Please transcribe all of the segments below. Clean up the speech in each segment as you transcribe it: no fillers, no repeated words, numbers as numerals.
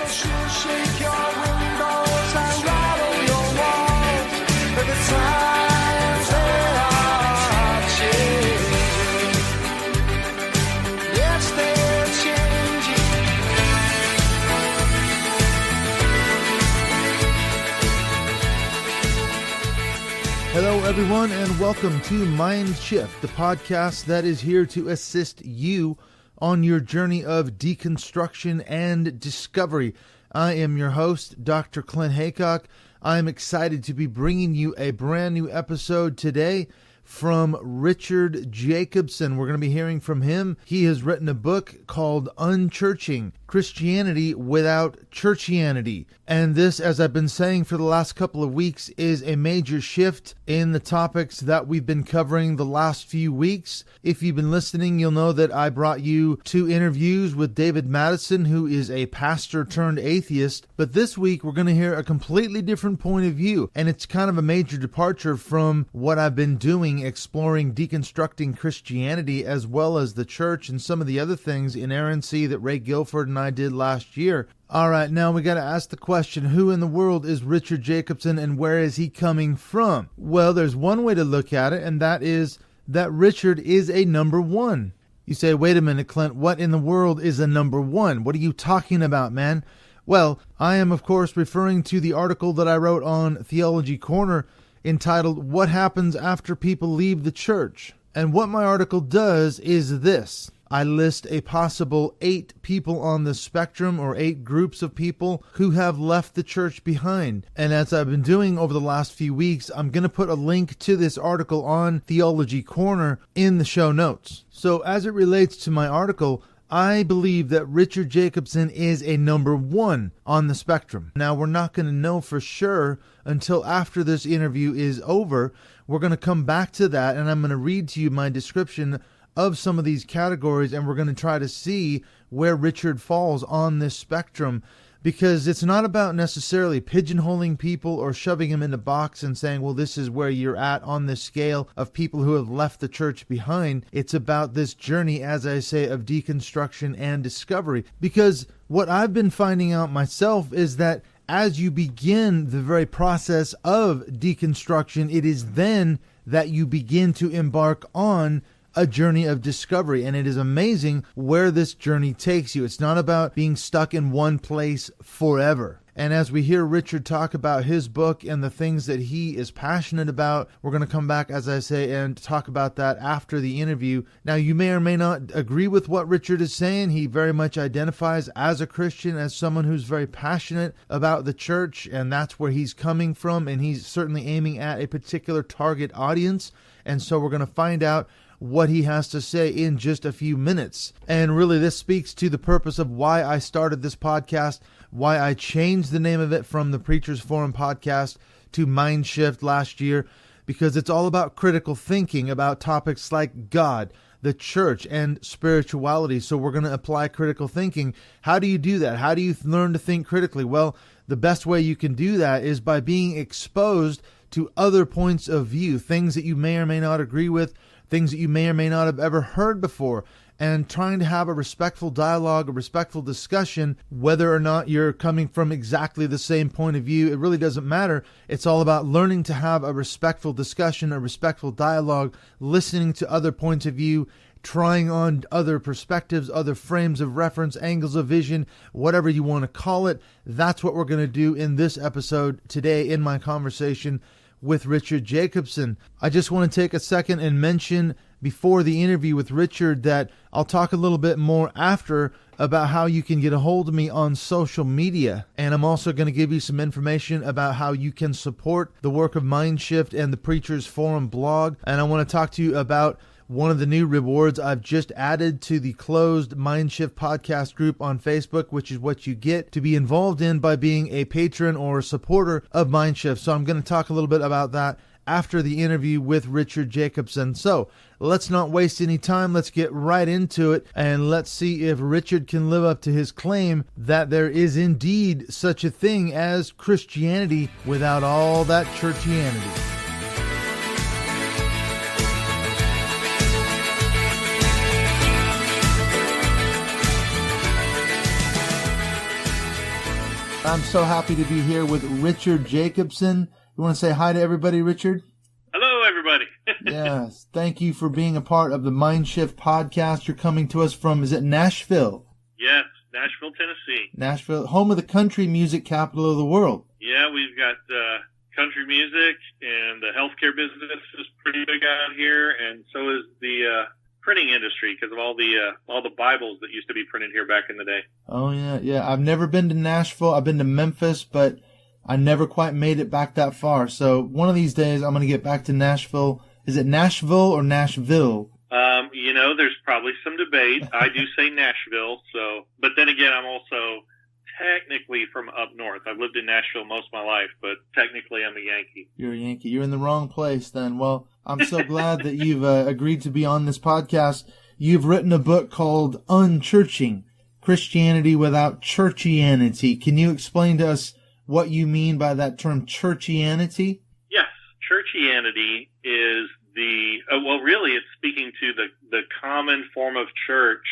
she'll shake your windows and rattle your walls. But the times they are changing. Yes, they're changing. Hello, everyone, and welcome to MindShift, the podcast that is here to assist you on your journey of deconstruction and discovery. I am your host, Dr. Clint Heacock. I am excited to be bringing you a brand new episode today from Richard Jacobson. We're going to be hearing from him. He has written a book called Unchurching, Christianity Without Churchianity. And this, as I've been saying for the last couple of weeks, is a major shift in the topics that we've been covering the last few weeks. If you've been listening, you'll know that I brought you 2 interviews with David Madison, who is a pastor turned atheist. But this week, we're going to hear a completely different point of view. And it's kind of a major departure from what I've been doing, exploring deconstructing Christianity as well as the church and some of the other things, inerrancy, that Ray Guilford and I did last year. All right, now we got to ask the question, who in the world is Richard Jacobson and where is he coming from? Well, there's one way to look at it, and that is that Richard is a number one. You say, wait a minute, Clint, what in the world is a number one? What are you talking about, man? Well, I am, of course, referring to the article that I wrote on Theology Corner entitled, What Happens After People Leave the Church? And what my article does is this. I list a possible 8 people on the spectrum, or 8 groups of people who have left the church behind. And as I've been doing over the last few weeks, I'm going to put a link to this article on Theology Corner in the show notes. So as it relates to my article, I believe that Richard Jacobson is a number one on the spectrum. Now, we're not going to know for sure until after this interview is over. We're going to come back to that, and I'm going to read to you my description of some of these categories, and we're going to try to see where Richard falls on this spectrum, because it's not about necessarily pigeonholing people or shoving them in a box and saying, well, this is where you're at on this scale of people who have left the church behind. It's about this journey, as I say, of deconstruction and discovery, because what I've been finding out myself is that as you begin the very process of deconstruction, it is then that you begin to embark on a journey of discovery, and it is amazing where this journey takes you. It's not about being stuck in one place forever. And as we hear Richard talk about his book and the things that he is passionate about, we're going to come back, as I say, and talk about that after the interview. Now, you may or may not agree with what Richard is saying. He very much identifies as a Christian, as someone who's very passionate about the church, and that's where he's coming from, and he's certainly aiming at a particular target audience. And so we're going to find out what he has to say in just a few minutes. And really, this speaks to the purpose of why I started this podcast, why I changed the name of it from the Preacher's Forum podcast to MindShift last year, because it's all about critical thinking about topics like God, the church, and spirituality. So we're going to apply critical thinking. How do you do that? How do you learn to think critically? Well, the best way you can do that is by being exposed to other points of view, things that you may or may not agree with, things that you may or may not have ever heard before, and trying to have a respectful dialogue, a respectful discussion, whether or not you're coming from exactly the same point of view. It really doesn't matter. It's all about learning to have a respectful discussion, a respectful dialogue, listening to other points of view, trying on other perspectives, other frames of reference, angles of vision, whatever you want to call it. That's what we're going to do in this episode today in my conversation with Richard Jacobson. I just want to take a second and mention before the interview with Richard that I'll talk a little bit more after about how you can get a hold of me on social media. And I'm also going to give you some information about how you can support the work of MindShift and the Preacher's Forum blog. And I want to talk to you about one of the new rewards I've just added to the closed MindShift podcast group on Facebook, which is what you get to be involved in by being a patron or a supporter of MindShift. So I'm going to talk a little bit about that after the interview with Richard Jacobson. So let's not waste any time. Let's get right into it, and let's see if Richard can live up to his claim that there is indeed such a thing as Christianity without all that churchianity. I'm so happy to be here with Richard Jacobson. You want to say hi to everybody, Richard? Hello, everybody. Yes. Thank you for being a part of the MindShift podcast. You're coming to us from, is it Nashville? Yes, Nashville, Tennessee. Nashville, home of the country music capital of the world. Yeah, we've got country music, and the healthcare business is pretty big out here, and so is the printing industry because of all the Bibles that used to be printed here back in the day. Oh, yeah. I've never been to Nashville. I've been to Memphis, but I never quite made it back that far. So one of these days, I'm going to get back to Nashville. Is it Nashville or Nashville? There's probably some debate. I do say Nashville, but then again, I'm also technically from up north. I've lived in Nashville most of my life, but technically I'm a Yankee. You're a Yankee. You're in the wrong place then. Well, I'm so glad that you've agreed to be on this podcast. You've written a book called Unchurching, Christianity Without Churchianity. Can you explain to us what you mean by that term, churchianity? Yes. Churchianity is really it's speaking to the common form of church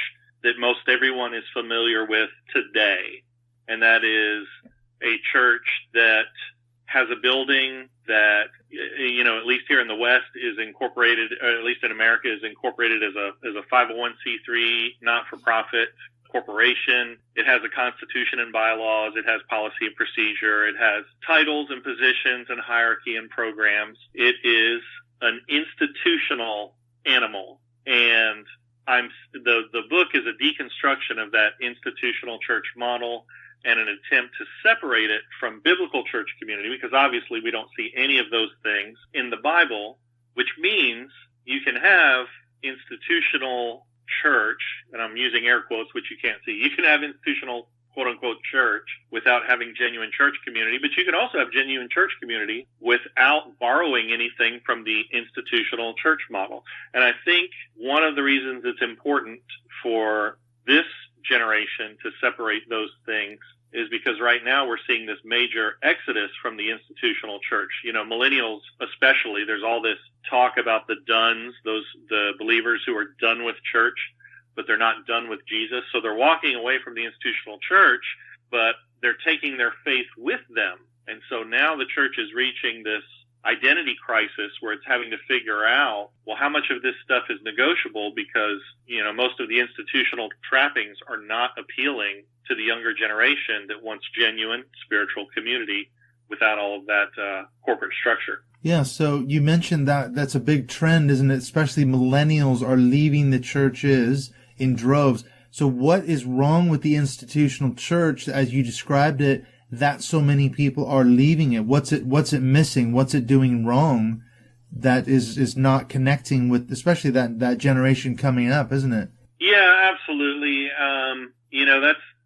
that most everyone is familiar with today. And that is a church that has a building that, at least here in the West is incorporated, or at least in America is incorporated as a 501c3 not-for-profit corporation. It has a constitution and bylaws. It has policy and procedure. It has titles and positions and hierarchy and programs. It is an institutional animal. And the book is a deconstruction of that institutional church model and an attempt to separate it from biblical church community, because obviously we don't see any of those things in the Bible, which means you can have institutional church, and I'm using air quotes, which you can't see. You can have institutional quote-unquote church without having genuine church community, but you can also have genuine church community without borrowing anything from the institutional church model. And I think one of the reasons it's important for this generation to separate those things is because right now we're seeing this major exodus from the institutional church. Millennials especially, there's all this talk about the dones, the believers who are done with church, but they're not done with Jesus. So they're walking away from the institutional church, but they're taking their faith with them. And so now the church is reaching this identity crisis where it's having to figure out, well, how much of this stuff is negotiable because, most of the institutional trappings are not appealing to the younger generation that wants genuine spiritual community without all of that corporate structure. Yeah, so you mentioned that's a big trend, isn't it? Especially millennials are leaving the churches in droves. So what is wrong with the institutional church, as you described it, that so many people are leaving it? What's it missing? What's it doing wrong that is not connecting with, especially that generation coming up, isn't it? Yeah, absolutely.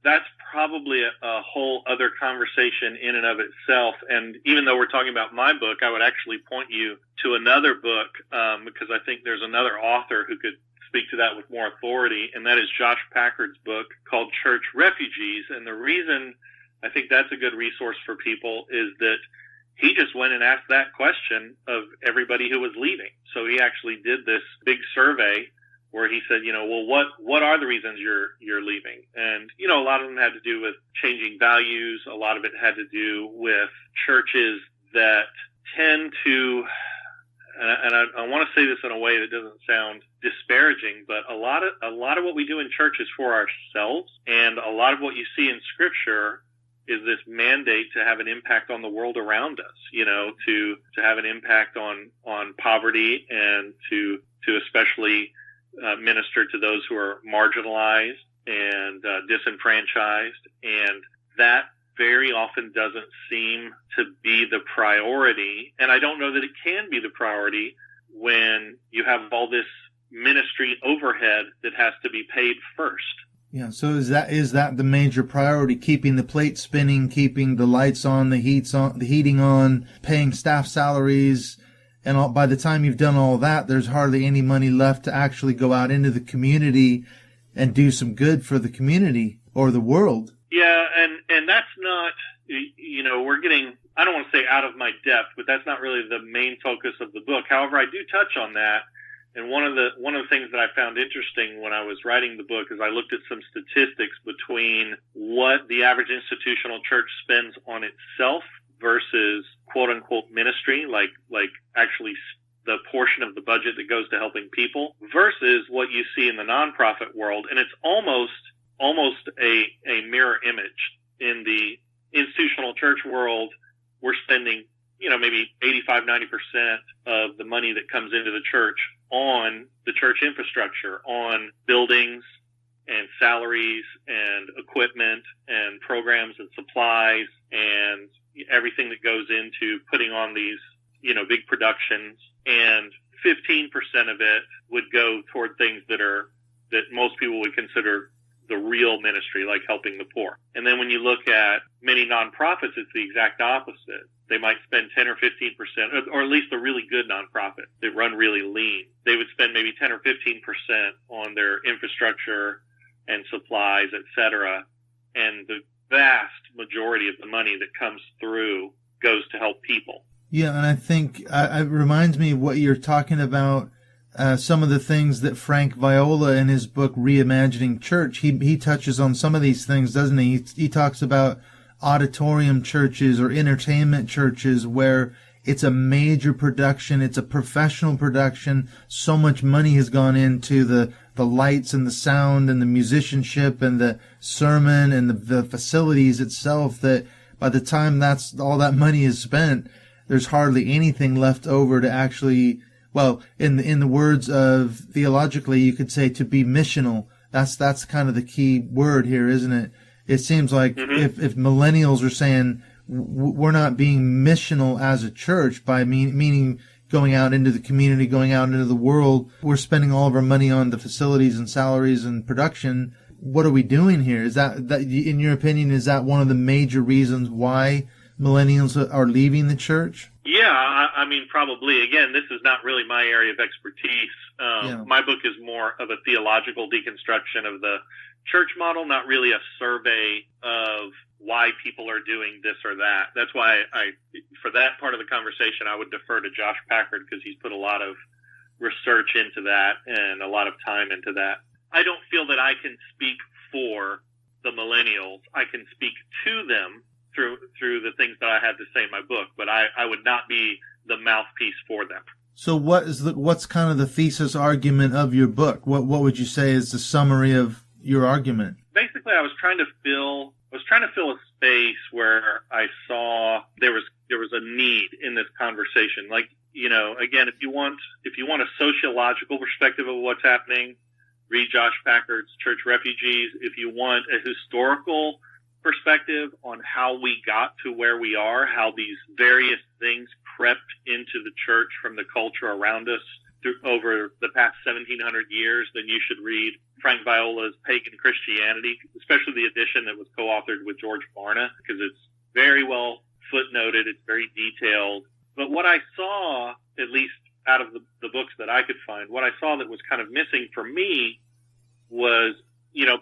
That's probably a whole other conversation in and of itself. And even though we're talking about my book, I would actually point you to another book, because I think there's another author who could speak to that with more authority, and that is Josh Packard's book called Church Refugees. And the reason I think that's a good resource for people is that he just went and asked that question of everybody who was leaving. So he actually did this big survey where he said, what are the reasons you're leaving? And, a lot of them had to do with changing values. A lot of it had to do with churches that tend to, and I want to say this in a way that doesn't sound disparaging, but a lot of what we do in church is for ourselves. And a lot of what you see in Scripture is this mandate to have an impact on the world around us, to have an impact on poverty and to especially minister to those who are marginalized and disenfranchised. And that very often doesn't seem to be the priority. And I don't know that it can be the priority when you have all this ministry overhead that has to be paid first. Yeah, so is that the major priority? Keeping the plate spinning, keeping the lights on, the heating on, paying staff salaries, and by the time you've done all that, there's hardly any money left to actually go out into the community and do some good for the community or the world. Yeah, and that's not, we're getting, I don't want to say out of my depth, but that's not really the main focus of the book. However, I do touch on that, And one of the things that I found interesting when I was writing the book is I looked at some statistics between what the average institutional church spends on itself versus quote unquote ministry, like actually the portion of the budget that goes to helping people, versus what you see in the nonprofit world. And it's almost a mirror image. In the institutional church world, we're spending, maybe 85-90% of the money that comes into the church on the church infrastructure, on buildings and salaries and equipment and programs and supplies and everything that goes into putting on these, big productions. And 15% of it would go toward things that most people would consider the real ministry, like helping the poor. And then when you look at many nonprofits, it's the exact opposite. They might spend 10 or 15%, or at least the really good nonprofits that run really lean. They would spend maybe 10 or 15% on their infrastructure and supplies, et cetera. And the vast majority of the money that comes through goes to help people. Yeah, and I think it reminds me what you're talking about, some of the things that Frank Viola in his book Reimagining Church, he touches on some of these things, doesn't he? He talks about auditorium churches or entertainment churches where it's a major production, it's a professional production, so much money has gone into the lights and the sound and the musicianship and the sermon and the facilities itself that by the time all that money is spent, there's hardly anything left over to actually, well, in the words of theologically, you could say to be missional. That's kind of the key word here, isn't it? It seems like if millennials are saying we're not being missional as a church by meaning going out into the community, going out into the world, we're spending all of our money on the facilities and salaries and production. What are we doing here? Is that in your opinion, is that one of the major reasons why millennials are leaving the church? Yeah, I mean, probably. Again, this is not really my area of expertise. My book is more of a theological deconstruction of the church model, not really a survey of why people are doing this or that. That's why for that part of the conversation, I would defer to Josh Packard because he's put a lot of research into that and a lot of time into that. I don't feel that I can speak for the millennials. I can speak to them through the things that I had to say in my book, but I would not be the mouthpiece for them. So what's kind of the thesis argument of your book? What would you say is the summary of your argument? Basically, I was trying to fill a space where I saw there was a need in this conversation. Like, again, if you want a sociological perspective of what's happening, read Josh Packard's Church Refugees. If you want a historical perspective on how we got to where we are, how these various things crept into the church from the culture around us over the past 1,700 years, then you should read Frank Viola's Pagan Christianity, especially the edition that was co-authored with George Barna, because it's very well footnoted, it's very detailed. But what I saw, at least out of the books that I could find, what I saw that was kind of missing for me was,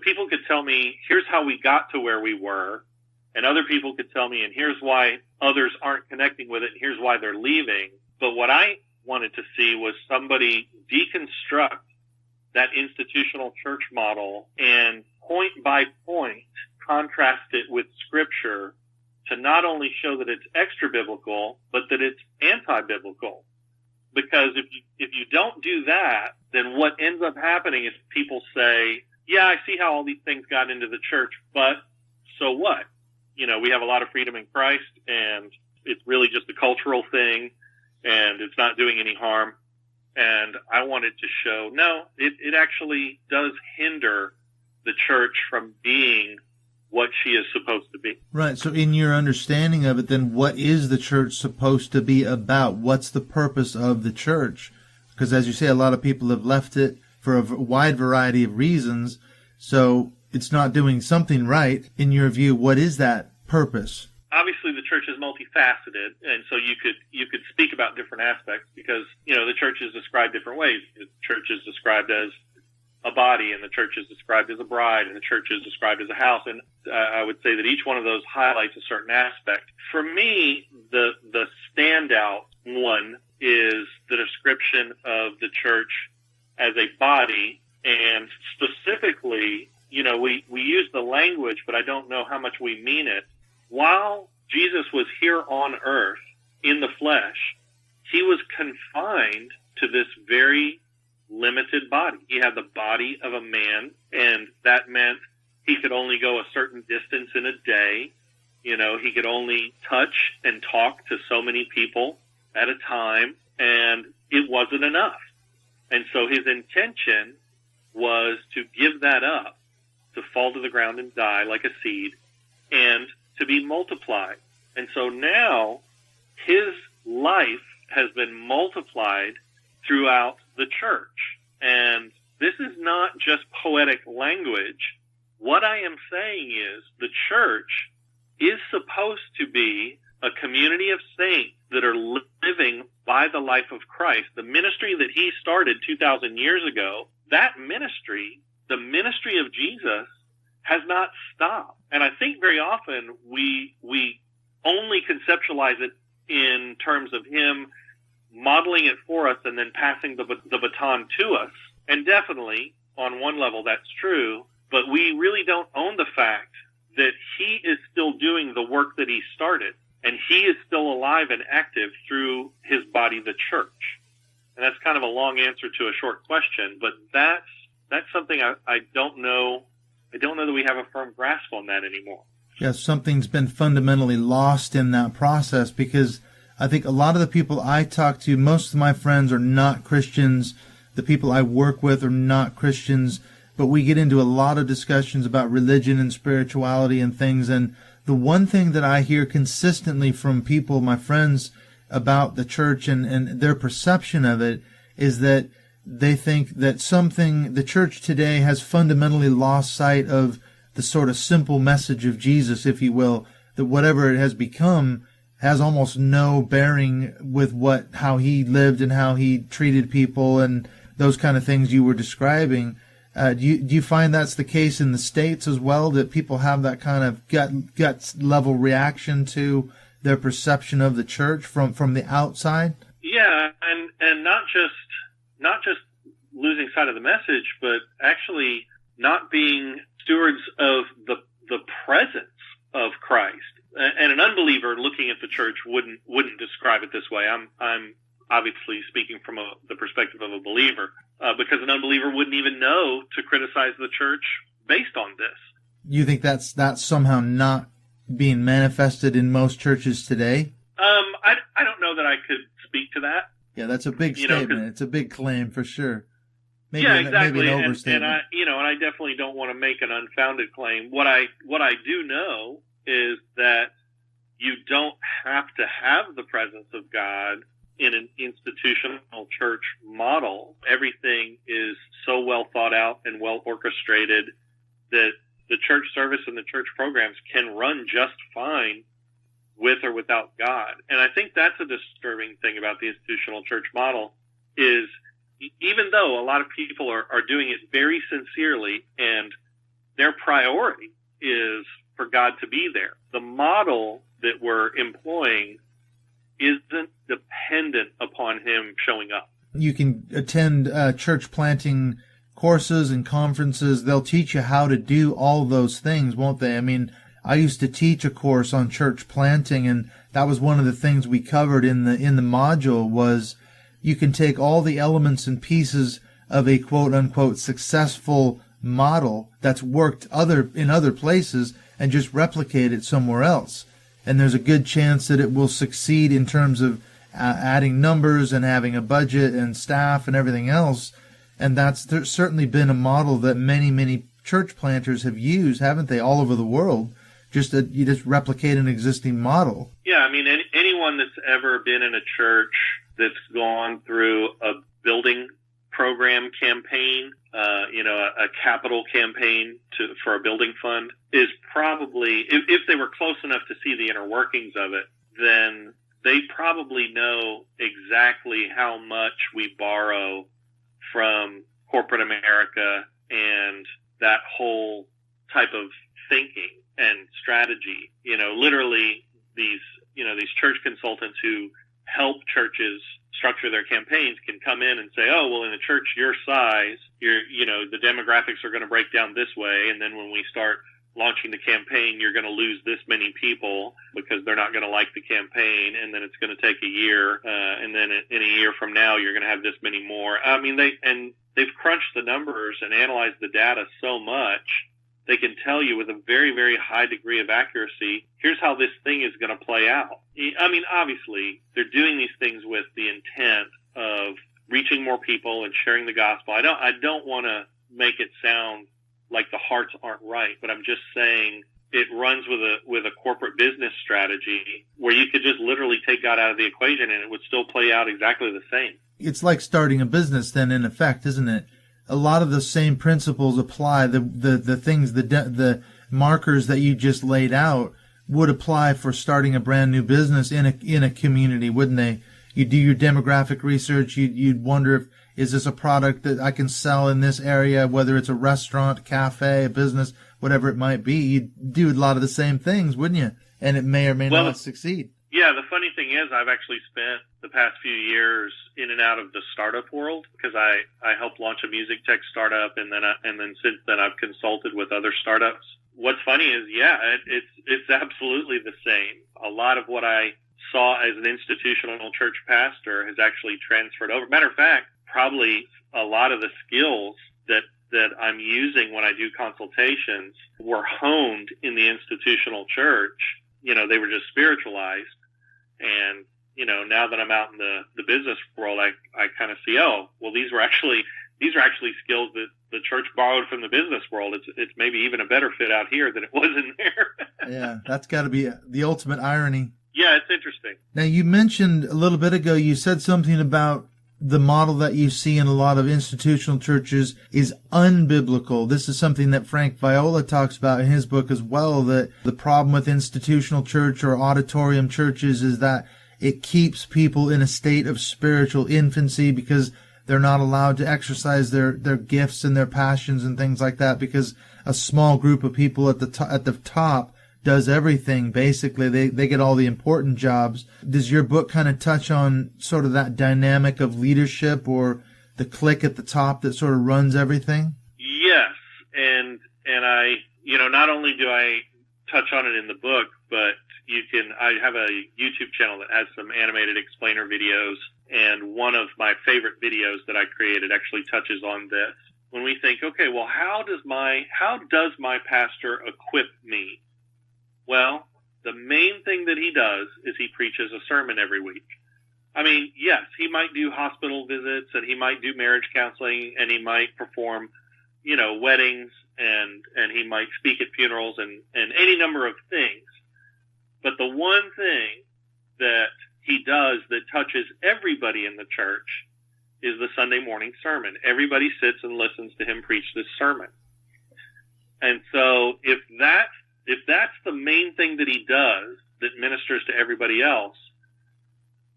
people could tell me, here's how we got to where we were, and other people could tell me, and here's why others aren't connecting with it, and here's why they're leaving. But what I wanted to see was somebody deconstruct that institutional church model and point by point contrast it with Scripture to not only show that it's extra-biblical, but that it's anti-biblical. Because if you don't do that, then what ends up happening is people say, yeah, I see how all these things got into the church, but so what? We have a lot of freedom in Christ, and it's really just a cultural thing, and it's not doing any harm. And I wanted to show, no, it actually does hinder the church from being what she is supposed to be. Right. So in your understanding of it, then what is the church supposed to be about? What's the purpose of the church? Because as you say, a lot of people have left it for a wide variety of reasons. So it's not doing something right. In your view, what is that purpose? Obviously, the church is multifaceted, and so you could speak about different aspects because, the church is described different ways. The church is described as a body, and the church is described as a bride, and the church is described as a house. And I would say that each one of those highlights a certain aspect. For me, the standout one is the description of the church as a body, and specifically, we use the language, but I don't know how much we mean it. While Jesus was here on earth in the flesh, he was confined to this very limited body. He had the body of a man, and that meant he could only go a certain distance in a day. He could only touch and talk to so many people at a time, and it wasn't enough. And so his intention was to give that up, to fall to the ground and die like a seed, and to be multiplied. And so now his life has been multiplied throughout the church. And this is not just poetic language. What I am saying is the church is supposed to be a community of saints that are living by the life of Christ. The ministry that he started 2,000 years ago, that ministry, the ministry of Jesus, has not stopped. And I think very often we only conceptualize it in terms of him modeling it for us and then passing the baton to us. And definitely, on one level, that's true, but we really don't own the fact that he is still doing the work that he started, and he is still alive and active through his body, the church. And that's kind of a long answer to a short question, but that's something I don't know. I don't know that we have a firm grasp on that anymore. Yes, something's been fundamentally lost in that process, because I think a lot of the people I talk to, most of my friends are not Christians. The people I work with are not Christians, but we get into a lot of discussions about religion and spirituality and things. And the one thing that I hear consistently from people, my friends, about the church and their perception of it is that they think that the church today has fundamentally lost sight of the sort of simple message of Jesus, if you will, that whatever it has become has almost no bearing with how he lived and how he treated people and those kind of things you were describing. Do you find that's the case in the States as well, that people have that kind of gut level reaction to their perception of the church from the outside? Yeah, and not just losing sight of the message, but actually not being stewards of the presence of Christ. And an unbeliever looking at the church wouldn't describe it this way. I'm obviously speaking from the perspective of a believer, because an unbeliever wouldn't even know to criticize the church based on this. You think that's somehow not being manifested in most churches today? I don't know that I could speak to that. Yeah, that's a big statement. It's a big claim for sure. Maybe exactly. Maybe an overstatement. And I definitely don't want to make an unfounded claim. What I do know is that you don't have to have the presence of God in an institutional church model. Everything is so well thought out and well orchestrated that the church service and the church programs can run just fine with or without God. And I think that's a disturbing thing about the institutional church model is even though a lot of people are doing it very sincerely and their priority is for God to be there, the model that we're employing isn't dependent upon him showing up. You can attend church planting courses and conferences. They'll teach you how to do all those things, won't they? I mean, I used to teach a course on church planting, and that was one of the things we covered in the module was you can take all the elements and pieces of a quote-unquote successful model that's worked in other places and just replicate it somewhere else. And there's a good chance that it will succeed in terms of adding numbers and having a budget and staff and everything else. And there's certainly been a model that many, many church planters have used, haven't they, all over the world? You just replicate an existing model. Yeah, I mean, anyone that's ever been in a church that's gone through a building program campaign, a capital campaign for a building fund is probably, if they were close enough to see the inner workings of it, then they probably know exactly how much we borrow from corporate America and that whole type of thinking and strategy. Literally these church consultants who help churches structure their campaigns can come in and say, oh, well, in a church your size, the demographics are going to break down this way. And then when we start launching the campaign, you're going to lose this many people because they're not going to like the campaign. And then it's going to take a year. And then in a year from now, you're going to have this many more. I mean, they've crunched the numbers and analyzed the data so much. They can tell you with a very, very high degree of accuracy, here's how this thing is going to play out. I mean, obviously, they're doing these things with the intent of reaching more people and sharing the gospel. I don't want to make it sound like the hearts aren't right, but I'm just saying it runs with a corporate business strategy where you could just literally take God out of the equation and it would still play out exactly the same. It's like starting a business then, in effect, isn't it? A lot of the same principles apply. The things, the markers that you just laid out would apply for starting a brand new business in a community, wouldn't they? You do your demographic research. You'd wonder if, is this a product that I can sell in this area, whether it's a restaurant, cafe, a business, whatever it might be. You'd do a lot of the same things, wouldn't you? And it may or may not succeed. Yeah, the funny thing is I've actually spent the past few years in and out of the startup world because I helped launch a music tech startup, and then since then I've consulted with other startups. What's funny is, it's absolutely the same. A lot of what I saw as an institutional church pastor has actually transferred over. Matter of fact, probably a lot of the skills that I'm using when I do consultations were honed in the institutional church. They were just spiritualized. And, now that I'm out in the business world, I kind of see, these are actually skills that the church borrowed from the business world. It's maybe even a better fit out here than it was in there. Yeah, that's got to be the ultimate irony. Yeah, it's interesting. Now, you mentioned a little bit ago, you said something about the model that you see in a lot of institutional churches is unbiblical. This is something that Frank Viola talks about in his book as well, that the problem with institutional church or auditorium churches is that it keeps people in a state of spiritual infancy because they're not allowed to exercise their gifts and their passions and things like that, because a small group of people at the top does everything. Basically, they get all the important jobs. Does your book kind of touch on sort of that dynamic of leadership or the clique at the top that sort of runs everything? Yes, and I, not only do I touch on it in the book, but I have a YouTube channel that has some animated explainer videos, and one of my favorite videos that I created actually touches on this. When we think, okay, well, how does my pastor equip me? Well, the main thing that he does is he preaches a sermon every week. I mean, yes, he might do hospital visits, and he might do marriage counseling, and he might perform, weddings, and he might speak at funerals and any number of things. But the one thing that he does that touches everybody in the church is the Sunday morning sermon. Everybody sits and listens to him preach this sermon. And so if that's the main thing that he does that ministers to everybody else,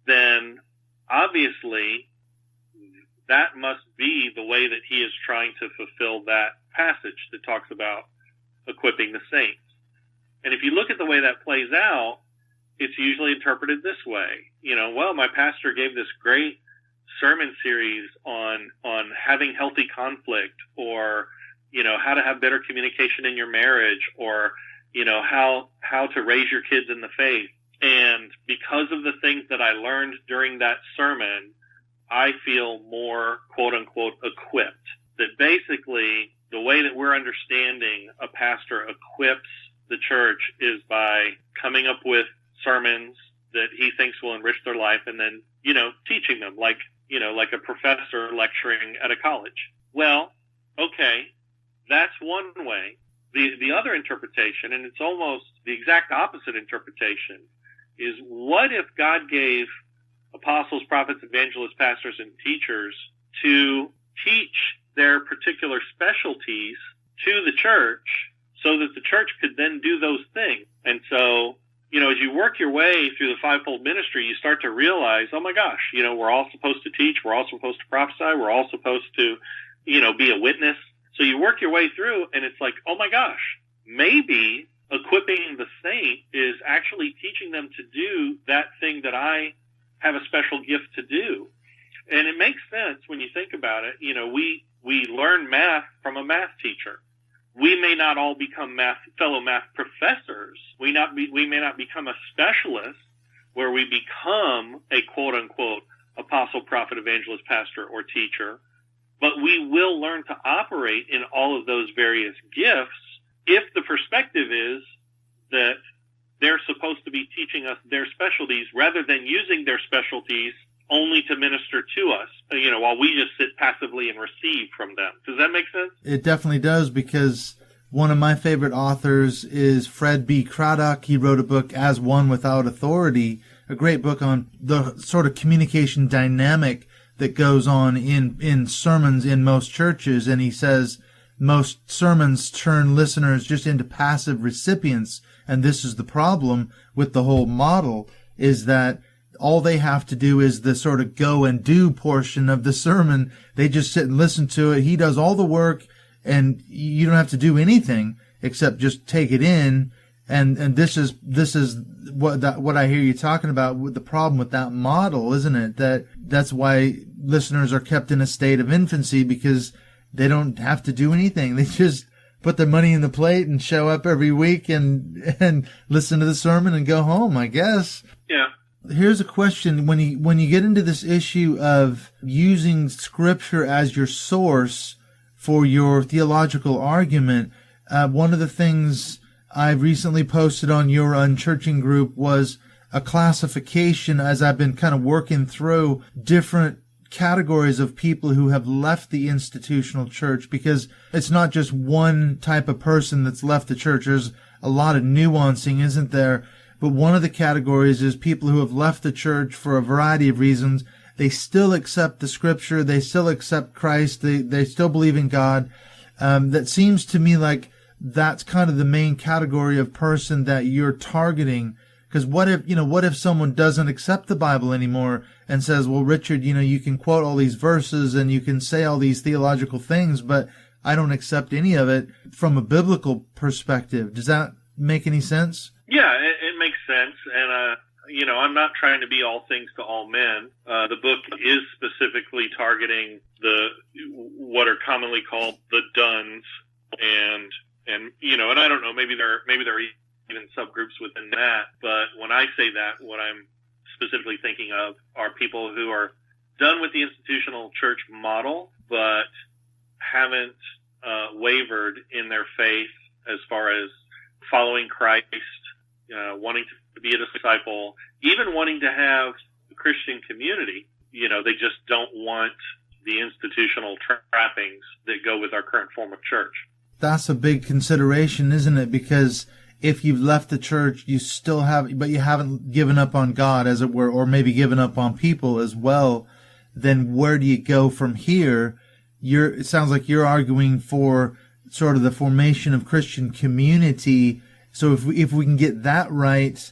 then obviously that must be the way that he is trying to fulfill that passage that talks about equipping the saints. And if you look at the way that plays out, it's usually interpreted this way. My pastor gave this great sermon series on having healthy conflict, or, how to have better communication in your marriage, or, how to raise your kids in the faith. And because of the things that I learned during that sermon, I feel more, quote unquote, equipped. That basically the way that we're understanding a pastor equips the church is by coming up with sermons that he thinks will enrich their life, and then, teaching them like a professor lecturing at a college. Well, okay, that's one way. The other interpretation, and it's almost the exact opposite interpretation, is what if God gave apostles, prophets, evangelists, pastors, and teachers to teach their particular specialties to the church so that the church could then do those things? And so, as you work your way through the fivefold ministry, you start to realize, oh my gosh, we're all supposed to teach, we're all supposed to prophesy, we're all supposed to, be a witness. So you work your way through, and it's like, oh my gosh, maybe equipping the saint is actually teaching them to do that thing that I have a special gift to do. And it makes sense when you think about it. We learn math from a math teacher. We may not all become fellow math professors. We may not become a specialist where we become a quote-unquote apostle, prophet, evangelist, pastor, or teacher, but we will learn to operate in all of those various gifts if the perspective is that they're supposed to be teaching us their specialties rather than using their specialties only to minister to us, while we just sit passively and receive from them. Does that make sense? It definitely does, because one of my favorite authors is Fred B. Craddock. He wrote a book, As One Without Authority, a great book on the sort of communication dynamic that goes on in sermons in most churches. And he says most sermons turn listeners just into passive recipients. And this is the problem with the whole model, is that all they have to do is the sort of go and do portion of the sermon. They just sit and listen to it. He does all the work, and you don't have to do anything except just take it in. And this is what I hear you talking about with the problem with that model, isn't it? That's why listeners are kept in a state of infancy, because they don't have to do anything. They just put their money in the plate and show up every week and listen to the sermon and go home, I guess. Yeah. Here's a question. When you get into this issue of using Scripture as your source for your theological argument, one of the things I recently posted on your Unchurching group was a classification, as I've been kind of working through different categories of people who have left the institutional church, because it's not just one type of person that's left the church. There's a lot of nuancing, isn't there? But one of the categories is people who have left the church for a variety of reasons. They still accept the Scripture. They still accept Christ. They still believe in God. That seems to me like that's kind of the main category of person that you're targeting. Because what if someone doesn't accept the Bible anymore and says, well, Richard, you can quote all these verses and you can say all these theological things, but I don't accept any of it from a biblical perspective. Does that make any sense? Yeah, it makes sense. And, I'm not trying to be all things to all men. The book is specifically targeting what are commonly called the duns, and I don't know, maybe there are even subgroups within that. But when I say that, what I'm specifically thinking of are people who are done with the institutional church model, but haven't wavered in their faith as far as following Christ, wanting to be a disciple, even wanting to have a Christian community. They just don't want the institutional trappings that go with our current form of church. That's a big consideration, isn't it? Because if you've left the church, you haven't given up on God, as it were, or maybe given up on people as well, then where do you go from here? It sounds like you're arguing for sort of the formation of Christian community. So if we can get that right,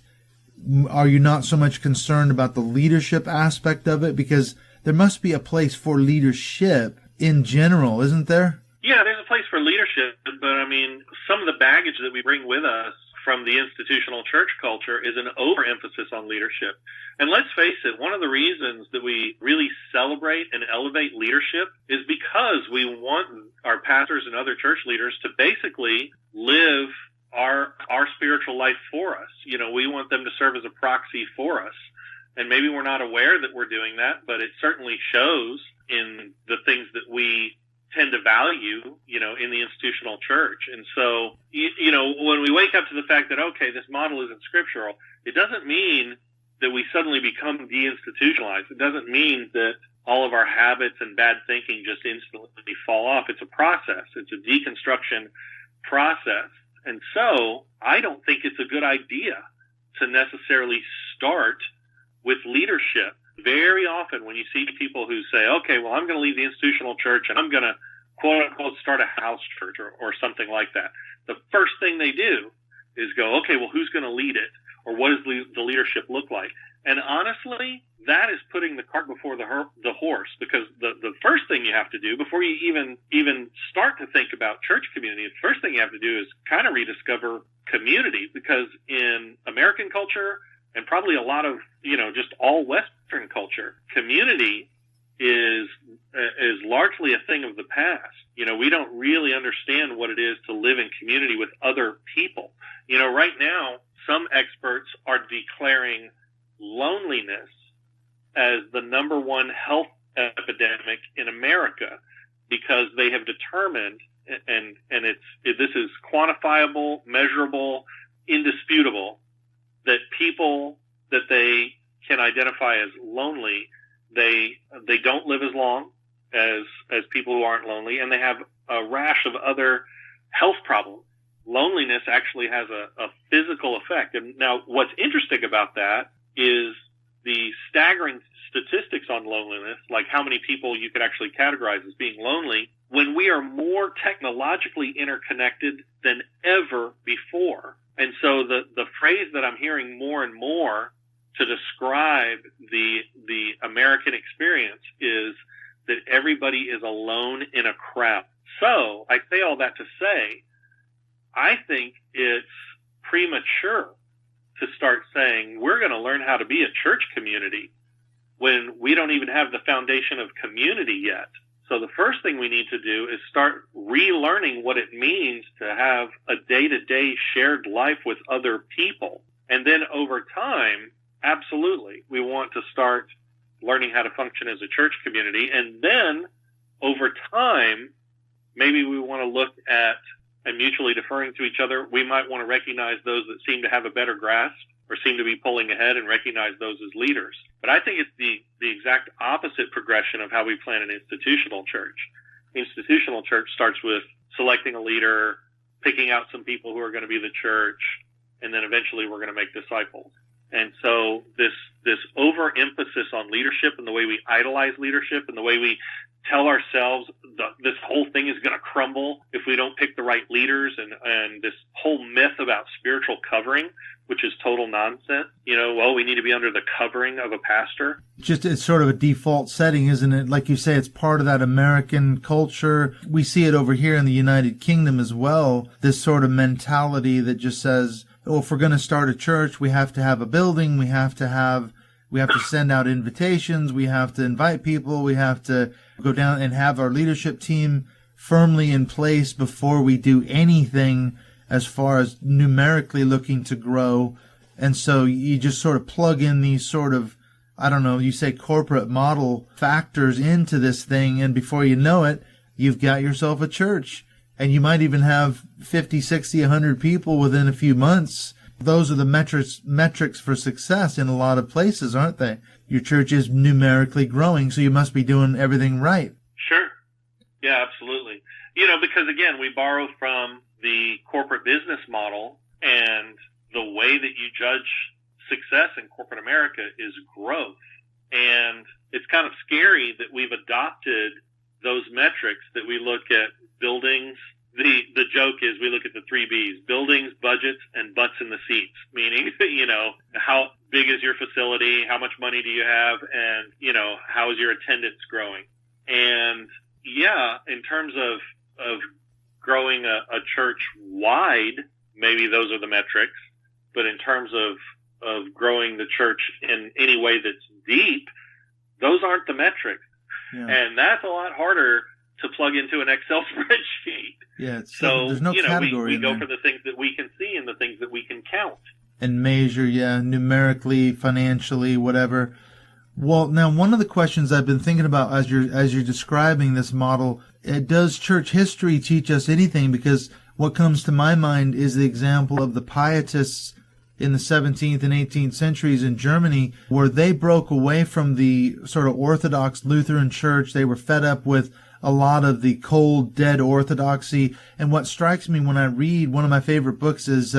are you not so much concerned about the leadership aspect of it? Because there must be a place for leadership in general, isn't there? Yeah, there's a place for leadership, but some of the baggage that we bring with us from the institutional church culture is an overemphasis on leadership. And let's face it, one of the reasons that we really celebrate and elevate leadership is because we want our pastors and other church leaders to basically live our spiritual life for us. We want them to serve as a proxy for us. And maybe we're not aware that we're doing that, but it certainly shows in the things that we tend to value, in the institutional church. And so, when we wake up to the fact that, okay, this model isn't scriptural, it doesn't mean that we suddenly become deinstitutionalized. It doesn't mean that all of our habits and bad thinking just instantly fall off. It's a process. It's a deconstruction process. And so I don't think it's a good idea to necessarily start with leadership. Very often when you see people who say, okay, well, I'm going to leave the institutional church and I'm going to, quote unquote, start a house church or something like that, the first thing they do is go, okay, well, who's going to lead it? Or what does the leadership look like? And honestly, that is putting the cart before the horse, because the first thing you have to do before you even start to think about church community, the first thing you have to do is kind of rediscover community, because in American culture and probably a lot of, just all Western culture, community is largely a thing of the past. We don't really understand what it is to live in community with other people. Right now, some experts are declaring loneliness as the number one health epidemic in America, because they have determined, and this is quantifiable, measurable, indisputable, that people that they can identify as lonely, they don't live as long as people who aren't lonely, and they have a rash of other health problems. Loneliness actually has a physical effect. And now what's interesting about that is the staggering statistics on loneliness, like how many people you could actually categorize as being lonely, when we are more technologically interconnected than ever before. And so the phrase that I'm hearing more and more to describe the American experience is that everybody is alone in a crowd. So I say all that to say, I think it's premature to start saying we're going to learn how to be a church community when we don't even have the foundation of community yet. So the first thing we need to do is start relearning what it means to have a day-to-day shared life with other people. And then over time, absolutely, we want to start learning how to function as a church community. And then over time, maybe we want to look at, and mutually deferring to each other, we might want to recognize those that seem to have a better grasp or seem to be pulling ahead and recognize those as leaders. But I think it's the exact opposite progression of how we plan an institutional church. Institutional church starts with selecting a leader, picking out some people who are going to be the church, and then eventually we're going to make disciples. And so this overemphasis on leadership and the way we idolize leadership and the way we tell ourselves this whole thing is going to crumble if we don't pick the right leaders, and this whole myth about spiritual covering, which is total nonsense. We need to be under the covering of a pastor. It's sort of a default setting, isn't it? Like you say, it's part of that American culture. We see it over here in the United Kingdom as well, this sort of mentality that just says, if we're going to start a church, we have to have a building, we have to send out invitations, we have to invite people, we have to go down and have our leadership team firmly in place before we do anything as far as numerically looking to grow. And so you just sort of plug in these sort of, you say corporate model factors into this thing, and before you know it, you've got yourself a church. And you might even have 50, 60, 100 people within a few months. Those are the metrics for success in a lot of places, aren't they? Your church is numerically growing, so you must be doing everything right. Sure. Yeah, absolutely. Because again, we borrow from the corporate business model, and the way that you judge success in corporate America is growth. And it's kind of scary that we've adopted those metrics, that we look at buildings. The joke is we look at the 3 B's: buildings, budgets, and butts in the seats. Meaning, how big is your facility? How much money do you have? And, how is your attendance growing? And yeah, in terms of growing a church wide, maybe those are the metrics. But in terms of growing the church in any way that's deep, those aren't the metrics. Yeah. And that's a lot harder to plug into an Excel spreadsheet. Yeah, so there's no category. We go for the things that we can see and the things that we can count and measure. Yeah, numerically, financially, whatever. Well, now one of the questions I've been thinking about as you're describing this model, does church history teach us anything? Because what comes to my mind is the example of the Pietists in the 17th and 18th centuries in Germany, where they broke away from the sort of Orthodox Lutheran church. They were fed up with a lot of the cold, dead orthodoxy. And what strikes me when I read, one of my favorite books is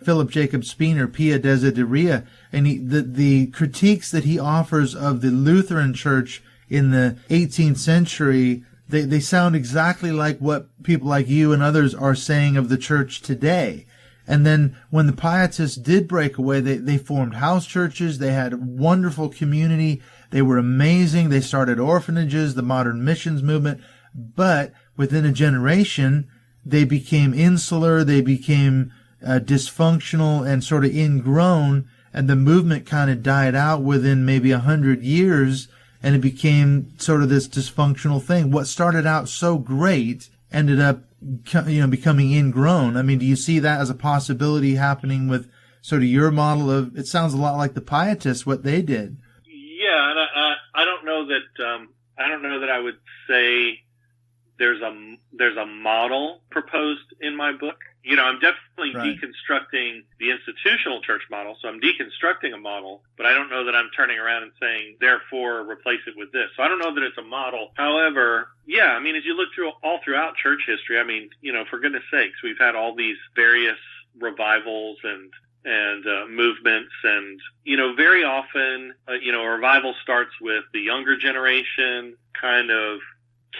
Philip Jacob Spener, Pia Desideria, and the critiques that he offers of the Lutheran church in the 18th century, they sound exactly like what people like you and others are saying of the church today. And then when the Pietists did break away, they formed house churches. They had a wonderful community. They were amazing. They started orphanages, the modern missions movement. But within a generation, they became insular. They became dysfunctional and sort of ingrown. and the movement kind of died out within maybe 100 years, and it became sort of this dysfunctional thing. What started out so great ended up, becoming ingrown. I mean, do you see that as a possibility happening with sort of your model of, it sounds a lot like the Pietists, what they did? Yeah, and I don't know that I would say there's a model proposed in my book. I'm definitely deconstructing the institutional church model, so I'm deconstructing a model, but I don't know that I'm turning around and saying, therefore, replace it with this. So I don't know that it's a model. However, yeah, I mean, as you look all throughout church history, I mean, for goodness sakes, we've had all these various revivals and movements, and very often a revival starts with the younger generation kind of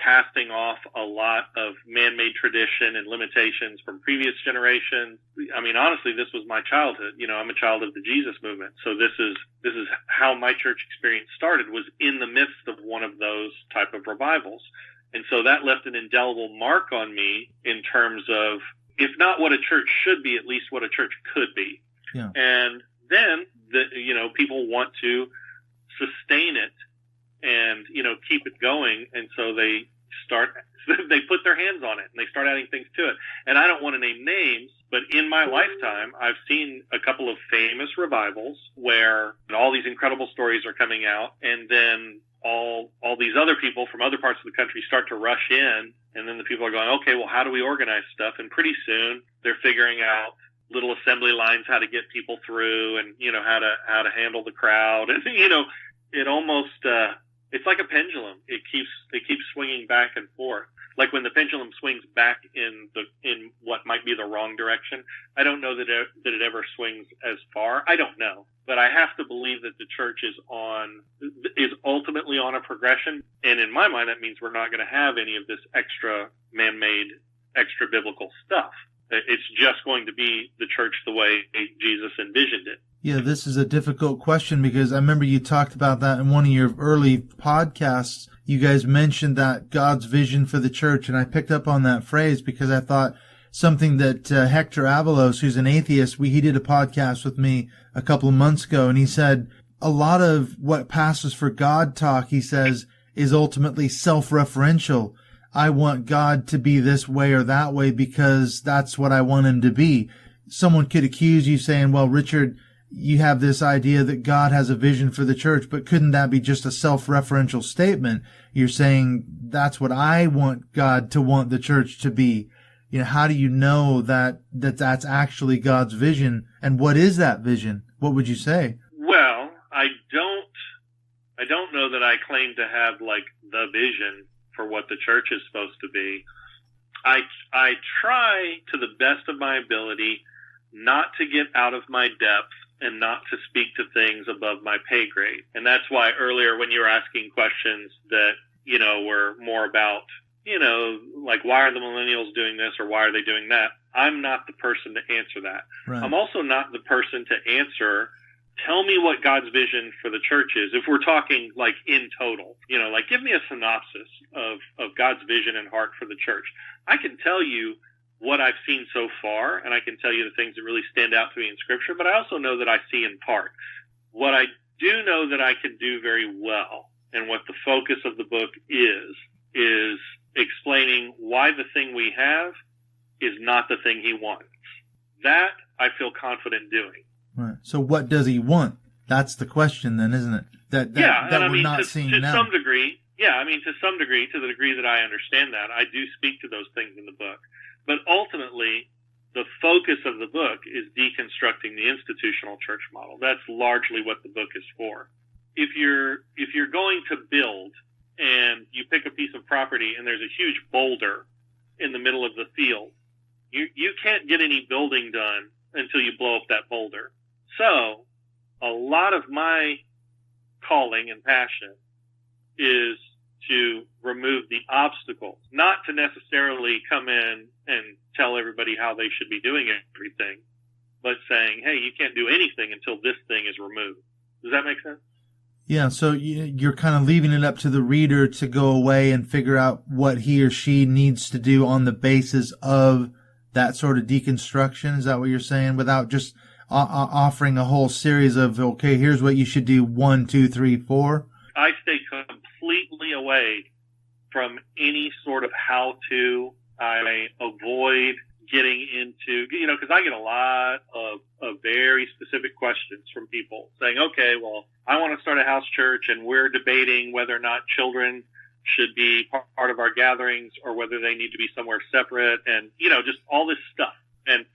casting off a lot of man-made tradition and limitations from previous generations. I mean, honestly, this was my childhood. I'm a child of the Jesus movement, so this is how my church experience started, was in the midst of one of those type of revivals. And so that left an indelible mark on me in terms of, if not what a church should be, at least what a church could be. Yeah. And then people want to sustain it and keep it going, and so they put their hands on it and they start adding things to it. And I don't want to name names, but in my lifetime I've seen a couple of famous revivals where all these incredible stories are coming out, and then all these other people from other parts of the country start to rush in, and then the people are going, okay, well, how do we organize stuff? And pretty soon they're figuring out little assembly lines, how to get people through, and how to handle the crowd, and it almost it's like a pendulum. It keeps swinging back and forth. Like when the pendulum swings back in what might be the wrong direction. I don't know that it ever swings as far. I don't know, but I have to believe that the church is ultimately on a progression, and in my mind that means we're not going to have any of this extra man-made, extra biblical stuff. It's just going to be the church the way Jesus envisioned it. Yeah, this is a difficult question, because I remember you talked about that in one of your early podcasts. You guys mentioned that God's vision for the church, and I picked up on that phrase because I thought something that Hector Avalos, who's an atheist, he did a podcast with me a couple of months ago, and he said a lot of what passes for God talk, he says, is ultimately self-referential. I want God to be this way or that way because that's what I want him to be. Someone could accuse you saying, well, Richard, you have this idea that God has a vision for the church, but couldn't that be just a self-referential statement? You're saying that's what I want God to want the church to be. How do you know that that's actually God's vision? And what is that vision? What would you say? Well, I don't know that I claim to have like the vision for what the church is supposed to be. I try to the best of my ability not to get out of my depth and not to speak to things above my pay grade. And that's why earlier when you were asking questions that, were more about, like, why are the millennials doing this or why are they doing that? I'm not the person to answer that. Right. I'm also not the person to answer, tell me what God's vision for the church is. If we're talking like in total, like give me a synopsis of God's vision and heart for the church. I can tell you what I've seen so far, and I can tell you the things that really stand out to me in Scripture, but I also know that I see in part. What I do know that I can do very well, and what the focus of the book is explaining why the thing we have is not the thing he wants. That I feel confident doing. Right. So what does he want? That's the question then, isn't it? That we're not seeing now. To some degree, to the degree that I understand that, I do speak to those things in the book. But ultimately, the focus of the book is deconstructing the institutional church model. That's largely what the book is for. If you're going to build and you pick a piece of property and there's a huge boulder in the middle of the field, you can't get any building done until you blow up that boulder. So a lot of my calling and passion is to remove the obstacles, not to necessarily come in and tell everybody how they should be doing everything, but saying, hey, you can't do anything until this thing is removed. Does that make sense? Yeah, so you're kind of leaving it up to the reader to go away and figure out what he or she needs to do on the basis of that sort of deconstruction. Is that what you're saying? Without just offering a whole series of, okay, here's what you should do, 1, 2, 3, 4? I stay completely away from any sort of how-to. I avoid getting into, because I get a lot of very specific questions from people saying, okay, well, I want to start a house church and we're debating whether or not children should be part of our gatherings or whether they need to be somewhere separate, and, just all this stuff. And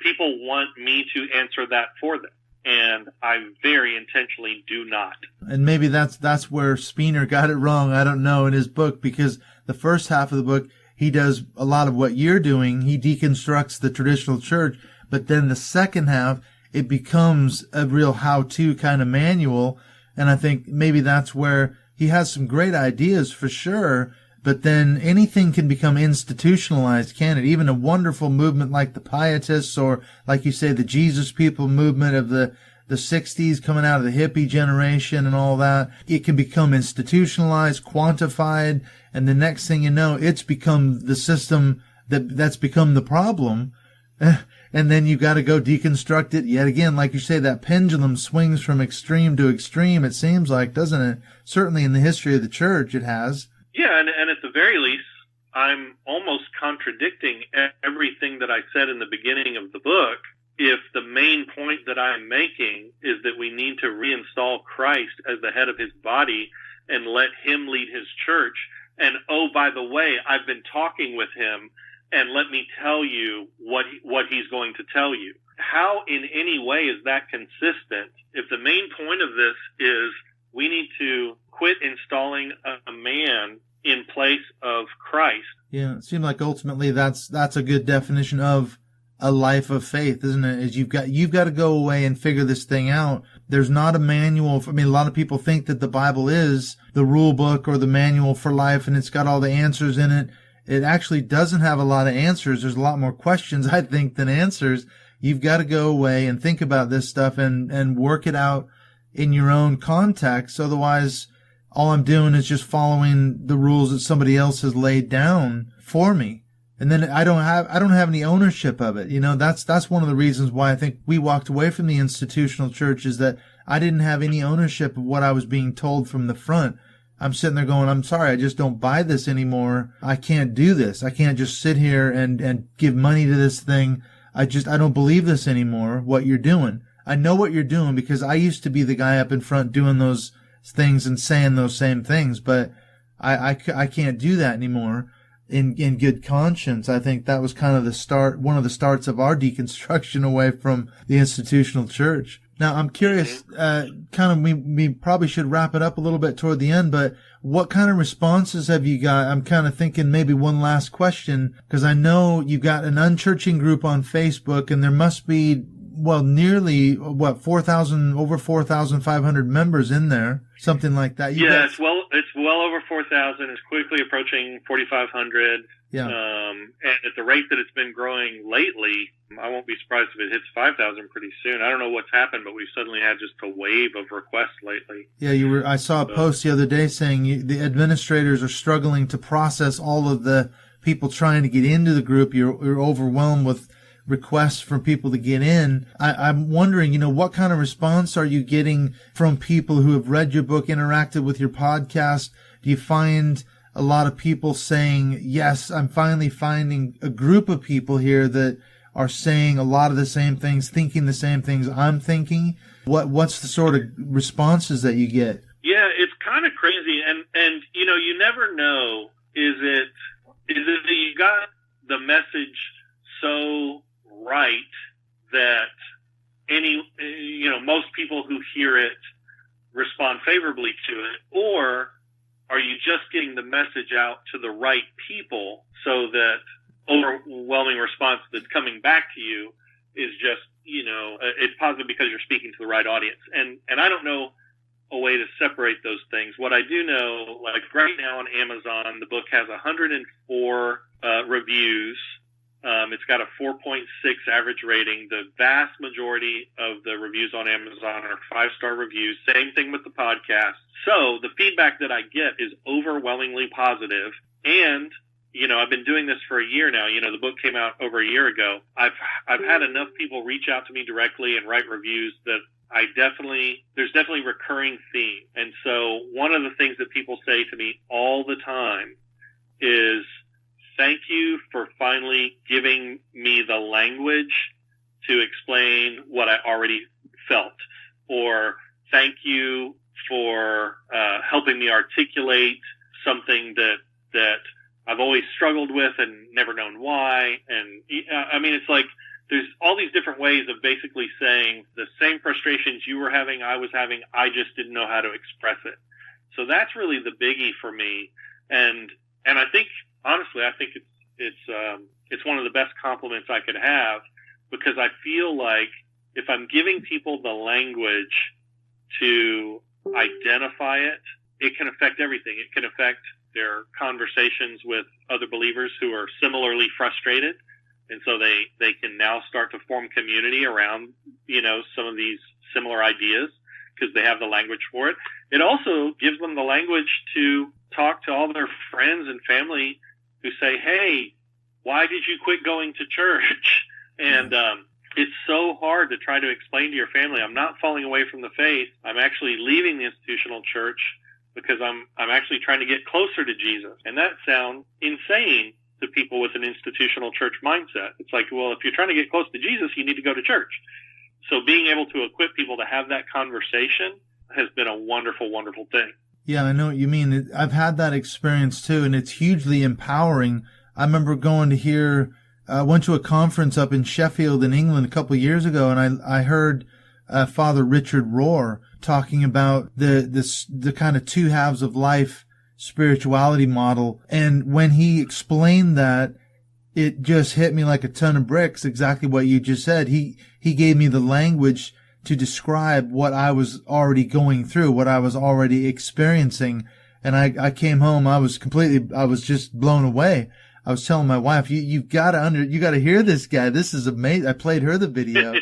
people want me to answer that for them. And I very intentionally do not. And maybe that's where Spooner got it wrong. I don't know, in his book, because the first half of the book, he does a lot of what you're doing. He deconstructs the traditional church, but then the second half, it becomes a real how-to kind of manual. And I think maybe that's where he has some great ideas for sure, but then anything can become institutionalized, can it? Even a wonderful movement like the Pietists, or like you say, the Jesus People movement of the 60s, coming out of the hippie generation and all that, it can become institutionalized, quantified, and the next thing you know, it's become the system that's become the problem. And then you've got to go deconstruct it yet again. Like you say, that pendulum swings from extreme to extreme, it seems like, doesn't it? Certainly in the history of the church, it has. Yeah, and at the very least, I'm almost contradicting everything that I said in the beginning of the book if the main point that I'm making is that we need to reinstall Christ as the head of his body and let him lead his church. And, oh, by the way, I've been talking with him, and let me tell you what he's going to tell you. How in any way is that consistent if the main point of this is we need to quit installing a man in place of Christ? Yeah, it seems like ultimately that's a good definition of a life of faith, isn't it? Is you've got to go away and figure this thing out. There's not a manual. A lot of people think that the Bible is the rule book or the manual for life, and it's got all the answers in it. It actually doesn't have a lot of answers. There's a lot more questions, I think, than answers. You've got to go away and think about this stuff and work it out in your own context. Otherwise, all I'm doing is just following the rules that somebody else has laid down for me. And then I don't have any ownership of it. That's one of the reasons why I think we walked away from the institutional church, is that I didn't have any ownership of what I was being told from the front. I'm sitting there going, I'm sorry, I just don't buy this anymore. I can't do this. I can't just sit here and give money to this thing. I don't believe this anymore, what you're doing. I know what you're doing because I used to be the guy up in front doing those things and saying those same things, but I can't do that anymore in good conscience. I think that was kind of one of the starts of our deconstruction away from the institutional church. Now, I'm curious, we probably should wrap it up a little bit toward the end, but what kind of responses have you got? I'm kind of thinking maybe one last question, because I know you've got an Unchurching group on Facebook, and there must be, nearly, over 4,500 members in there, something like that. It's well over 4,000. It's quickly approaching 4,500. Yeah. And at the rate that it's been growing lately, I won't be surprised if it hits 5,000 pretty soon. I don't know what's happened, but we've suddenly had just a wave of requests lately. Yeah, I saw a post the other day saying the administrators are struggling to process all of the people trying to get into the group. You're overwhelmed with requests from people to get in. I'm wondering, what kind of response are you getting from people who have read your book, interacted with your podcast? Do you find a lot of people saying, yes, I'm finally finding a group of people here that are saying a lot of the same things, thinking the same things I'm thinking? What's the sort of responses that you get? Yeah, it's kind of crazy. And you never know, is it that you got the message so right that most people who hear it respond favorably to it, or are you just getting the message out to the right people so that overwhelming response that's coming back to you is just, it's positive because you're speaking to the right audience? And I don't know a way to separate those things. What I do know, like right now on Amazon, the book has 104 reviews. It's got a 4.6 average rating. The vast majority of the reviews on Amazon are 5-star reviews. Same thing with the podcast. So the feedback that I get is overwhelmingly positive, and I've been doing this for a year now. The book came out over a year ago. I've had enough people reach out to me directly and write reviews that there's definitely recurring theme. And so one of the things that people say to me all the time is, thank you for finally giving me the language to explain what I already felt, or thank you for helping me articulate something that I've always struggled with and never known why. And it's like there's all these different ways of basically saying the same frustrations you were having, I was having, I just didn't know how to express it. So that's really the biggie for me. And I think, honestly, it's one of the best compliments I could have, because I feel like if I'm giving people the language to identify it, it can affect everything. It can affect their conversations with other believers who are similarly frustrated. And so they can now start to form community around, some of these similar ideas because they have the language for it. It also gives them the language to talk to all their friends and family who say, hey, why did you quit going to church? And it's so hard to try to explain to your family, I'm not falling away from the faith. I'm actually leaving the institutional church because I'm actually trying to get closer to Jesus. And that sounds insane to people with an institutional church mindset. It's like, well, if you're trying to get close to Jesus, you need to go to church. So being able to equip people to have that conversation has been a wonderful, wonderful thing. Yeah, I know what you mean. I've had that experience too, and it's hugely empowering. I remember going to hear, went to a conference up in Sheffield in England a couple of years ago, and I heard Father Richard Rohr talking about the kind of two halves of life spirituality model. And when he explained that, it just hit me like a ton of bricks, exactly what you just said. He gave me the language to describe what I was already going through, what I was already experiencing. And I came home, I was just blown away. I was telling my wife, you gotta hear this guy. This is amazing. I played her the video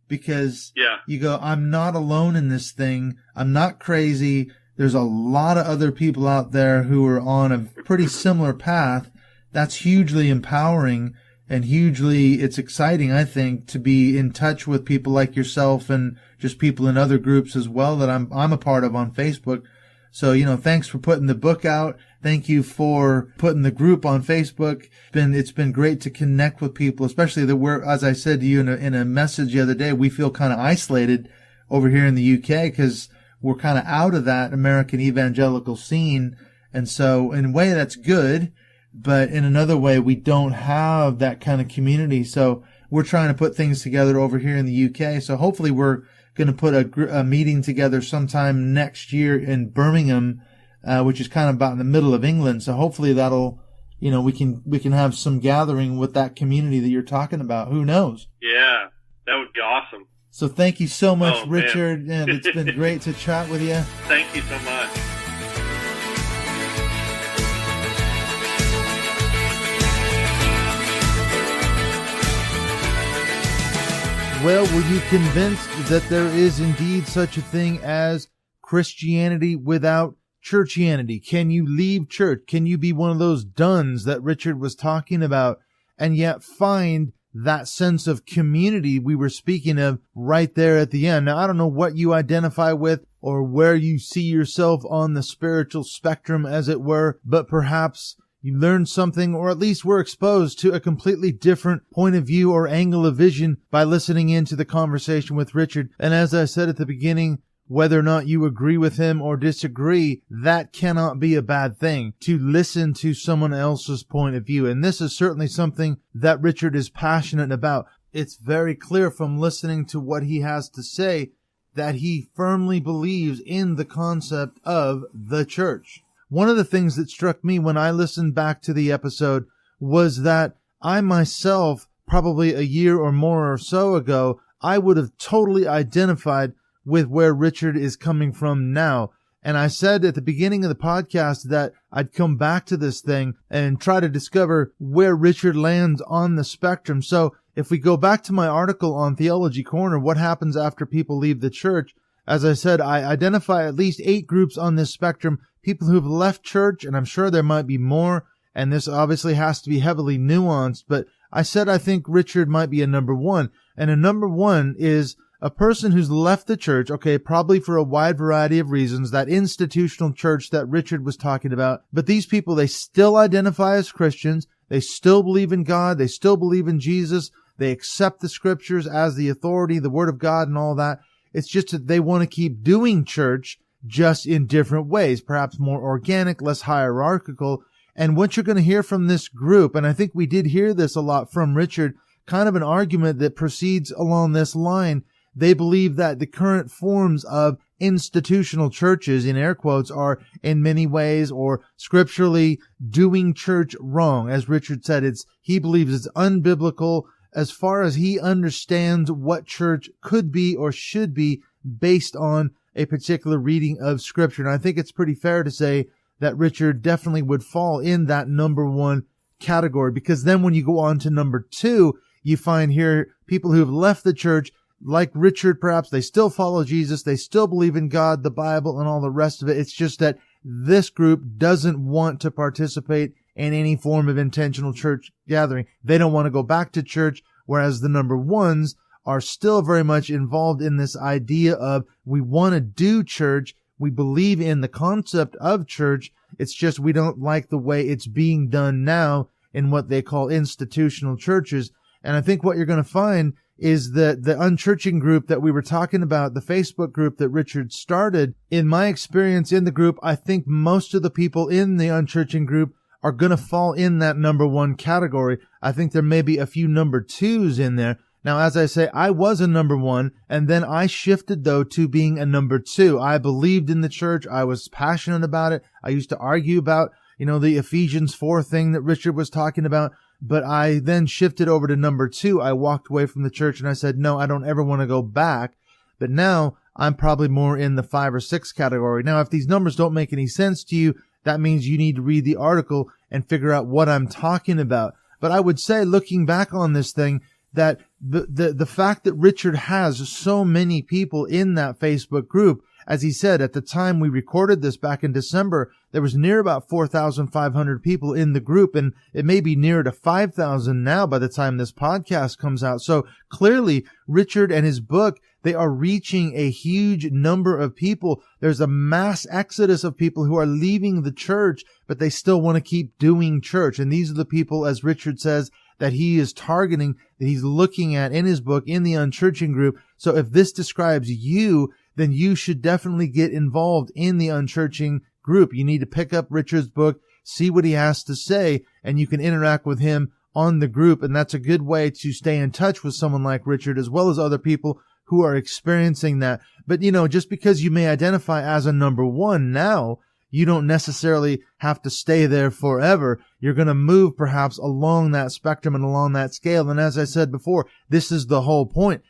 because you go, I'm not alone in this thing. I'm not crazy. There's a lot of other people out there who are on a pretty similar path. That's hugely empowering and it's exciting, I think, to be in touch with people like yourself and just people in other groups as well that I'm a part of on Facebook. So, thanks for putting the book out. Thank you for putting the group on Facebook. It's been great to connect with people, especially that we're, as I said to you in a message the other day, we feel kind of isolated over here in the UK because we're kind of out of that American evangelical scene. And so in a way that's good, but in another way, we don't have that kind of community. So we're trying to put things together over here in the UK. So hopefully we're going to put a meeting together sometime next year in Birmingham, which is kind of about in the middle of England. So hopefully that'll, we can have some gathering with that community that you're talking about. Who knows? Yeah, that would be awesome. So thank you so much, Richard. And it's been great to chat with you. Thank you so much. Well, were you convinced that there is indeed such a thing as Christianity without churchianity? Can you leave church? Can you be one of those duns that Richard was talking about and yet find that sense of community we were speaking of right there at the end? Now, I don't know what you identify with or where you see yourself on the spiritual spectrum, as it were, but perhaps you learned something, or at least were exposed to a completely different point of view or angle of vision by listening into the conversation with Richard. And as I said at the beginning, whether or not you agree with him or disagree, that cannot be a bad thing, to listen to someone else's point of view. And this is certainly something that Richard is passionate about. It's very clear from listening to what he has to say that he firmly believes in the concept of the church. One of the things that struck me when I listened back to the episode was that I myself, probably a year or more or so ago, I would have totally identified with where Richard is coming from now. And I said at the beginning of the podcast that I'd come back to this thing and try to discover where Richard lands on the spectrum. So if we go back to my article on Theology Corner, what happens after people leave the church? As I said, I identify at least 8 groups on this spectrum, people who've left church, and I'm sure there might be more, and this obviously has to be heavily nuanced, but I said I think Richard might be a number one, and a number one is a person who's left the church, okay, probably for a wide variety of reasons, that institutional church that Richard was talking about, but these people, they still identify as Christians, they still believe in God, they still believe in Jesus, they accept the scriptures as the authority, the word of God and all that. It's just that they want to keep doing church just in different ways, perhaps more organic, less hierarchical. And what you're going to hear from this group, and I think we did hear this a lot from Richard, kind of an argument that proceeds along this line. They believe that the current forms of institutional churches, in air quotes, are in many ways or scripturally doing church wrong. As Richard said, he believes it's unbiblical as far as he understands what church could be or should be based on a particular reading of scripture. And I think it's pretty fair to say that Richard definitely would fall in that number one category, because then when you go on to number two, you find here people who have left the church, like Richard, perhaps they still follow Jesus, they still believe in God, the Bible, and all the rest of it. It's just that this group doesn't want to participate in any form of intentional church gathering. They don't want to go back to church, whereas the number ones are still very much involved in this idea of we want to do church, we believe in the concept of church, it's just we don't like the way it's being done now in what they call institutional churches. And I think what you're going to find is that the Unchurching group that we were talking about, the Facebook group that Richard started, in my experience in the group, I think most of the people in the Unchurching group are going to fall in that number one category. I think there may be a few number twos in there. Now, as I say, I was a number one, and then I shifted, though, to being a number two. I believed in the church. I was passionate about it. I used to argue about, the Ephesians 4 thing that Richard was talking about. But I then shifted over to number two. I walked away from the church and I said, no, I don't ever want to go back. But now I'm probably more in the 5 or 6 category. Now, if these numbers don't make any sense to you, that means you need to read the article and figure out what I'm talking about. But I would say, looking back on this thing, that the fact that Richard has so many people in that Facebook group, as he said, at the time we recorded this back in December, there was near about 4,500 people in the group, and it may be near to 5,000 now by the time this podcast comes out. So clearly, Richard and his book, they are reaching a huge number of people. There's a mass exodus of people who are leaving the church, but they still want to keep doing church. And these are the people, as Richard says, that he is targeting, that he's looking at in his book, in the Unchurching group. So if this describes you, then you should definitely get involved in the Unchurching group. You need to pick up Richard's book, see what he has to say, and you can interact with him on the group. And that's a good way to stay in touch with someone like Richard, as well as other people who are experiencing that. But, just because you may identify as a number one now, you don't necessarily have to stay there forever. You're going to move perhaps along that spectrum and along that scale. And as I said before, this is the whole point.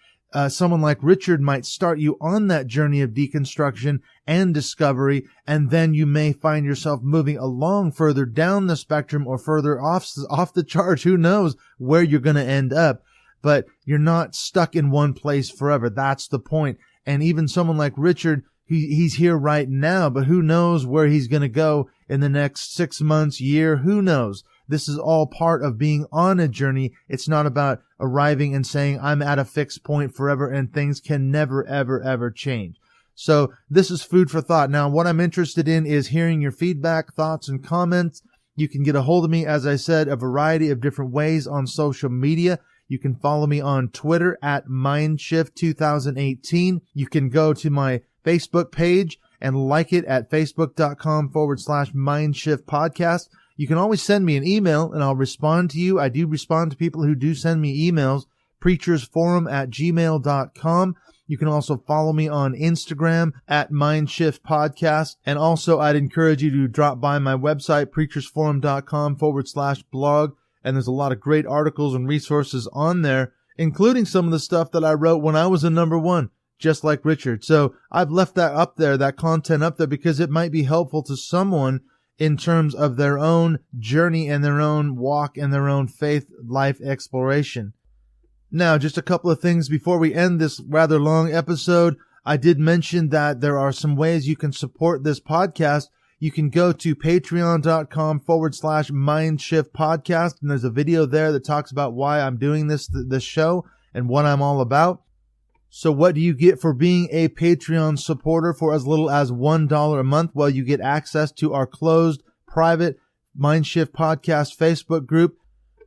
Someone like Richard might start you on that journey of deconstruction and discovery, and then you may find yourself moving along further down the spectrum or further off the chart. Who knows where you're going to end up? But you're not stuck in one place forever. That's the point. And even someone like Richard, he's here right now, but who knows where he's going to go in the next 6 months, year, who knows? This is all part of being on a journey. It's not about arriving and saying, I'm at a fixed point forever and things can never, ever, ever change. So this is food for thought. Now, what I'm interested in is hearing your feedback, thoughts, and comments. You can get a hold of me, as I said, a variety of different ways on social media. You can follow me on Twitter at MindShift 2018. You can go to my Facebook page and like it at facebook.com/MindShift podcast. You can always send me an email and I'll respond to you. I do respond to people who do send me emails, preachersforum@gmail.com. You can also follow me on Instagram at MindShift Podcast. And also I'd encourage you to drop by my website, preachersforum.com/blog. And there's a lot of great articles and resources on there, including some of the stuff that I wrote when I was a number one, just like Richard. So I've left that up there, that content up there, because it might be helpful to someone in terms of their own journey and their own walk and their own faith life exploration. Now, just a couple of things before we end this rather long episode. I did mention that there are some ways you can support this podcast. you can go to patreon.com/MindShift podcast. And there's a video there that talks about why I'm doing this show and what I'm all about. So what do you get for being a Patreon supporter for as little as $1 a month? Well, you get access to our closed, private MindShift podcast Facebook group.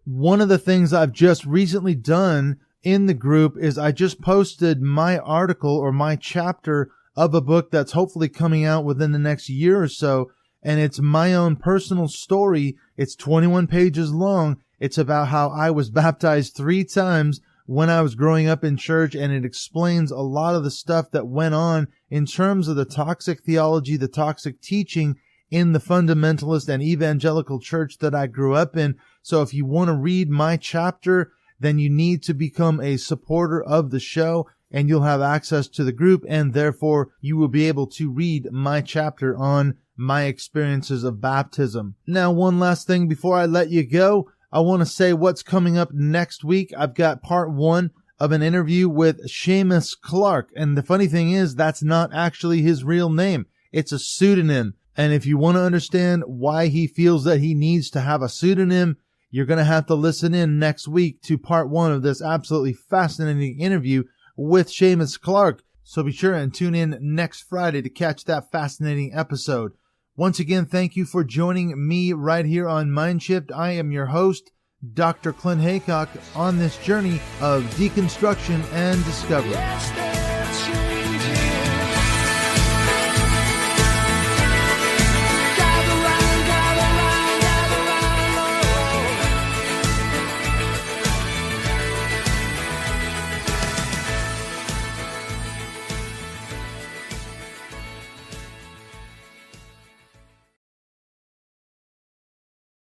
One of the things I've just recently done in the group is I just posted my article or my chapter of a book that's hopefully coming out within the next year or so. And it's my own personal story. It's 21 pages long. It's about how I was baptized 3 times when I was growing up in church, and it explains a lot of the stuff that went on in terms of the toxic theology, the toxic teaching in the fundamentalist and evangelical church that I grew up in. So if you want to read my chapter, then you need to become a supporter of the show, and you'll have access to the group, and therefore you will be able to read my chapter on my experiences of baptism. Now, one last thing before I let you go, I want to say what's coming up next week. I've got part 1 of an interview with Seamus Clark. And the funny thing is, that's not actually his real name. It's a pseudonym. And if you want to understand why he feels that he needs to have a pseudonym, you're going to have to listen in next week to part 1 of this absolutely fascinating interview with Seamus Clark. So be sure and tune in next Friday to catch that fascinating episode. Once again, thank you for joining me right here on MindShift. I am your host, Dr. Clint Heacock, on this journey of deconstruction and discovery.